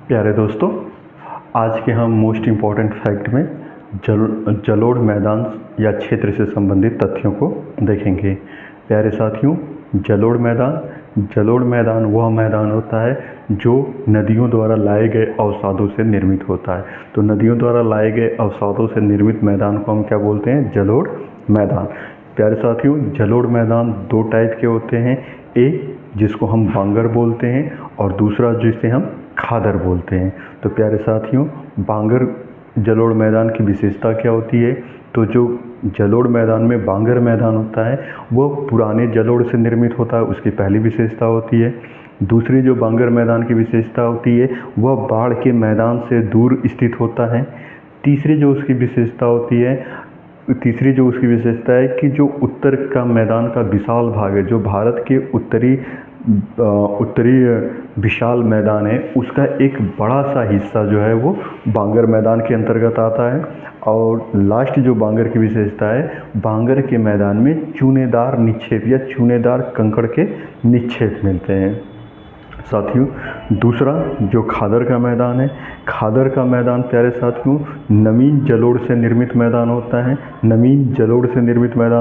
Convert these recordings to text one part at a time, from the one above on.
प्यारे दोस्तों, आज के हम मोस्ट इम्पॉर्टेंट फैक्ट में जलोढ़ मैदान या क्षेत्र से संबंधित तथ्यों को देखेंगे। प्यारे साथियों, जलोढ़ मैदान वह मैदान होता है जो नदियों द्वारा लाए गए अवसादों से निर्मित होता है। तो नदियों द्वारा लाए गए अवसादों से निर्मित मैदान को हम क्या बोलते हैं? जलोढ़ मैदान। प्यारे साथियों, जलोढ़ मैदान दो टाइप के होते हैं। एक जिसको हम बांगर बोलते हैं और दूसरा जिसे हम खादर बोलते हैं। तो प्यारे साथियों, बांगर जलोढ़ मैदान की विशेषता क्या होती है? तो जो जलोढ़ मैदान में बांगर मैदान होता है वो पुराने जलोढ़ से निर्मित होता है, उसकी पहली विशेषता होती है। दूसरी जो बांगर मैदान की विशेषता होती है वह बाढ़ के मैदान से दूर स्थित होता है। तीसरी जो उसकी विशेषता है कि जो उत्तर का मैदान का विशाल भाग है, जो भारत के उत्तरी विशाल मैदान है, उसका एक बड़ा सा हिस्सा जो है वो बांगर मैदान के अंतर्गत आता है। और लास्ट जो बांगर की विशेषता है, बांगर के मैदान में चूनेदार निक्षेप या चूनेदार कंकड़ के निक्षेप मिलते हैं। साथियों, दूसरा जो खादर का मैदान है, खादर का मैदान प्यारे साथियों नमीन जलोढ़ से निर्मित मैदान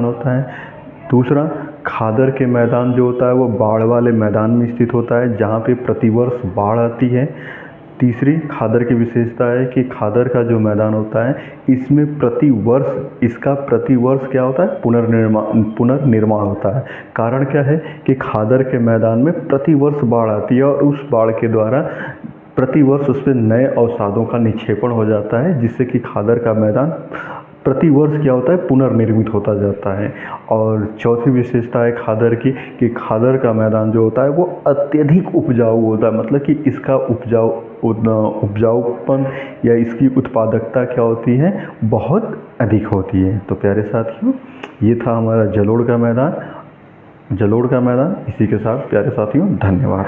होता है। दूसरा, खादर के मैदान जो होता है वो बाढ़ वाले मैदान में स्थित होता है जहाँ पे प्रतिवर्ष बाढ़ आती है। तीसरी खादर की विशेषता है कि खादर का जो मैदान होता है इसमें प्रतिवर्ष क्या होता है? पुनर्निर्माण होता है। कारण क्या है कि खादर के मैदान में प्रतिवर्ष बाढ़ आती है और उस बाढ़ के द्वारा प्रतिवर्ष उस पर नए अवसादों का निक्षेपण हो जाता है, जिससे कि खादर का मैदान प्रतिवर्ष क्या होता है? पुनर्निर्मित होता जाता है। और चौथी विशेषता है खादर की कि खादर का मैदान जो होता है वो अत्यधिक उपजाऊ होता है, मतलब कि इसका उपजाऊपन या इसकी उत्पादकता क्या होती है? बहुत अधिक होती है। तो प्यारे साथियों, ये था हमारा जलोढ़ का मैदान। इसी के साथ प्यारे साथियों, धन्यवाद।